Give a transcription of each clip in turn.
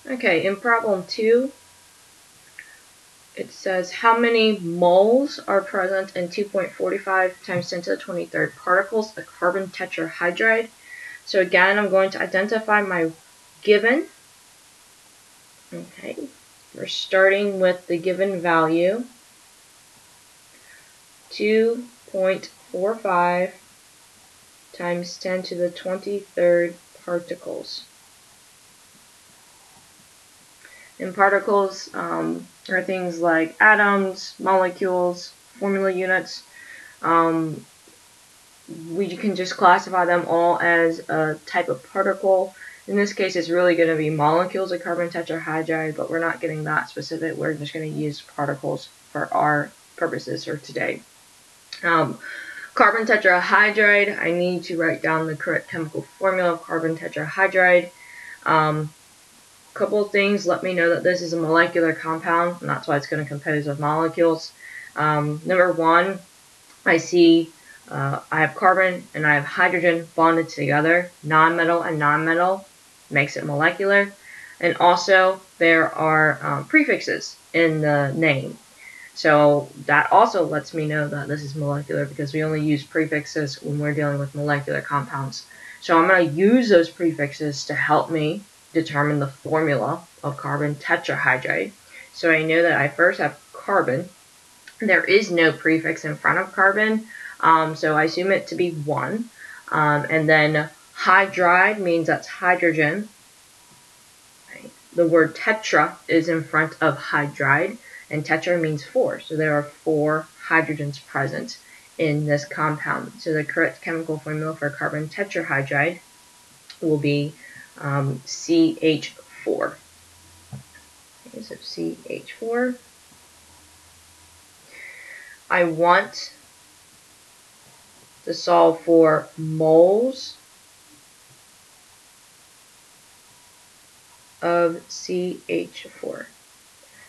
Okay, in problem 2, it says how many moles are present in 2.45 times 10 to the 23rd particles of carbon tetrahydride. So again, I'm going to identify my given. Okay, we're starting with the given value, 2.45 times 10 to the 23rd particles. And particles are things like atoms, molecules, formula units. We can just classify them all as a type of particle. In this case, it's really going to be molecules of carbon tetrahydride, but we're not getting that specific. We're just going to use particles for our purposes for today. Carbon tetrahydride, I need to write down the correct chemical formula of carbon tetrahydride. Couple of things let me know that this is a molecular compound, and that's why it's going to compose of molecules. Number one, I see I have carbon and I have hydrogen bonded together. Non-metal and non-metal makes it molecular. And also there are prefixes in the name. So that also lets me know that this is molecular because we only use prefixes when we're dealing with molecular compounds. So I'm going to use those prefixes to help me determine the formula of carbon tetrahydride. So I know that I first have carbon. There is no prefix in front of carbon, so I assume it to be 1. And then hydride means that's hydrogen. Right. The word tetra is in front of hydride, and tetra means 4. So there are 4 hydrogens present in this compound. So the correct chemical formula for carbon tetrahydride will be CH4. Okay, so CH4. I want to solve for moles of CH4.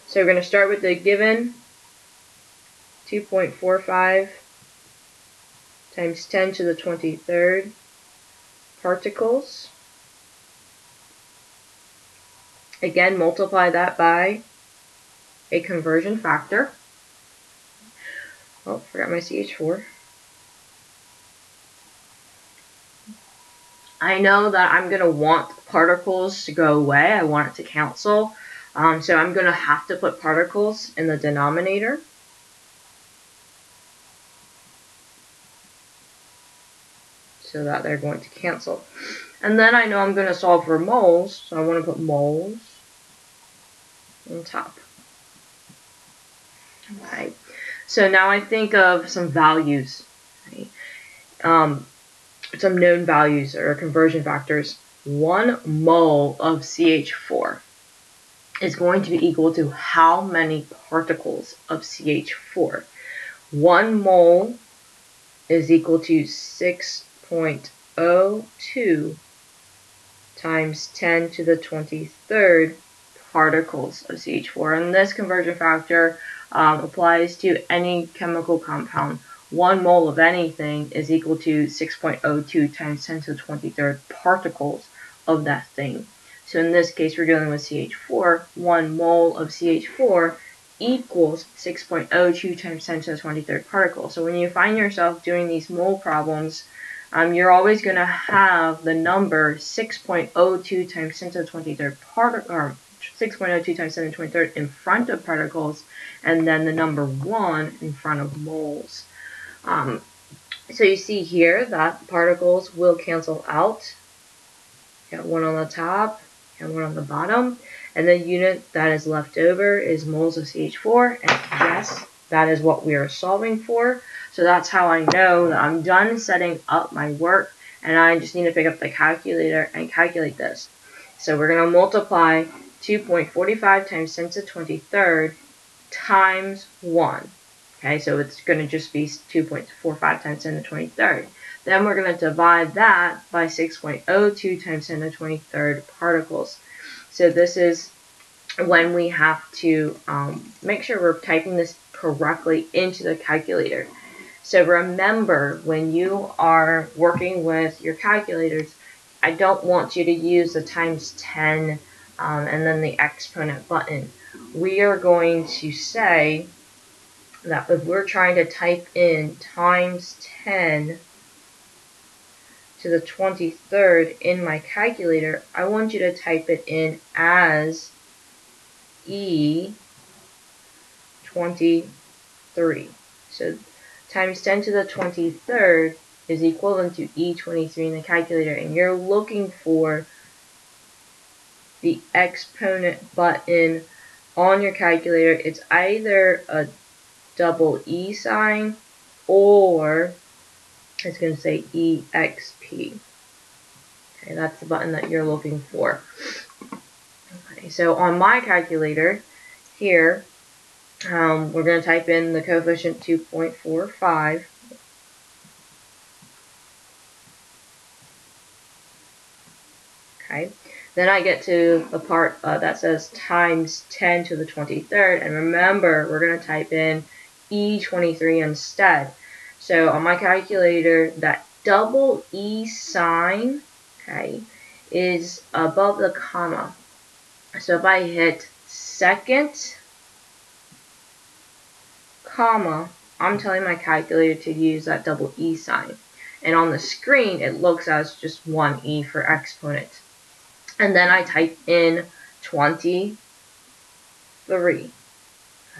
So we're going to start with the given 2.45 times 10 to the 23rd particles. Again, multiply that by a conversion factor. Oh, forgot my CH4. I know that I'm going to want particles to go away. I want it to cancel. So I'm going to have to put particles in the denominator. So that they're going to cancel. And then I know I'm going to solve for moles, so I want to put moles on top. Okay. So now I think of some values. Right? Some known values or conversion factors. 1 mole of CH4 is going to be equal to how many particles of CH4? 1 mole is equal to 6.02 times 10 to the 23rd particles of CH4. And this conversion factor applies to any chemical compound. 1 mole of anything is equal to 6.02 times 10 to the 23rd particles of that thing. So in this case, we're dealing with CH4. 1 mole of CH4 equals 6.02 times 10 to the 23rd particles. So when you find yourself doing these mole problems, you're always going to have the number 6.02 times 10 to the 23rd particle, or 6.02 times 10 to the 23rd in front of particles, and then the number 1 in front of moles. So you see here that particles will cancel out. You got 1 on the top and 1 on the bottom, and the unit that is left over is moles of CH4, and yes, that is what we are solving for. So that's how I know that I'm done setting up my work, and I just need to pick up the calculator and calculate this. So we're going to multiply 2.45 times 10 to the 23rd times 1. Okay, so it's going to just be 2.45 times 10 to the 23rd. Then we're going to divide that by 6.02 times 10 to the 23rd particles. So this is when we have to make sure we're typing this correctly into the calculator. So remember, when you are working with your calculators, I don't want you to use the times 10 and then the exponent button. We are going to say that if we're trying to type in times 10 to the 23rd in my calculator, I want you to type it in as E23. So times 10 to the 23rd is equivalent to E23 in the calculator, and you're looking for the exponent button on your calculator. It's either a double E sign or it's going to say EXP. Okay, that's the button that you're looking for. Okay, so on my calculator here, we're going to type in the coefficient 2.45. Okay, then I get to the part that says times 10 to the 23rd, and remember, we're going to type in E23 instead. So on my calculator, that double E sign, okay, is above the comma. So if I hit second, comma, I'm telling my calculator to use that double E sign. And on the screen, it looks as just one E for exponent. And then I type in 23.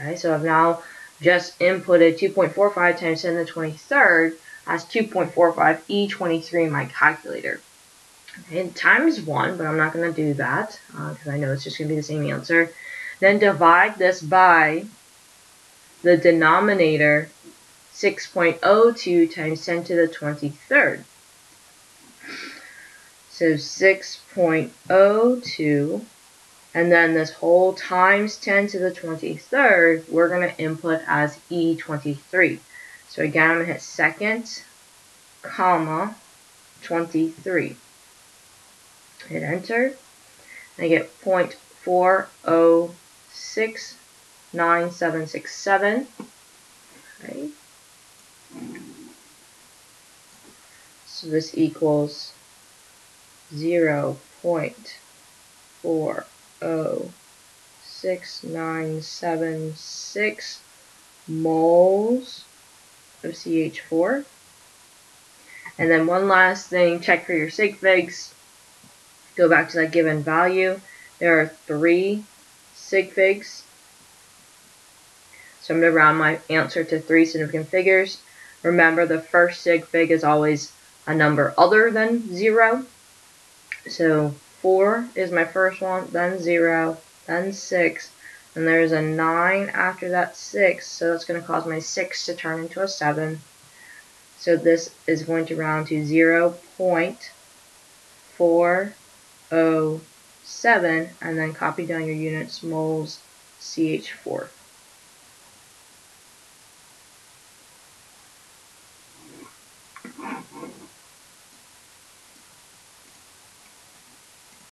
Okay, so I've now just inputted 2.45 times 10 to the 23rd as 2.45 E23 in my calculator. Okay, times 1, but I'm not going to do that because I know it's just going to be the same answer. Then divide this by the denominator, 6.02 times 10 to the 23rd. So 6.02, and then this whole times 10 to the 23rd, we're going to input as E23. So again, I'm going to hit second, comma, 23. Hit enter, and I get 0.406967. Okay. So this equals 0.406976 moles of CH4. And then one last thing, check for your sig figs. Go back to that given value. There are 3 sig figs. So I'm going to round my answer to 3 significant figures. Remember, the first sig fig is always a number other than 0. So 4 is my first one, then 0, then 6, and there's a 9 after that 6, so that's going to cause my 6 to turn into a 7. So this is going to round to 0.407, and then copy down your units, moles, CH4.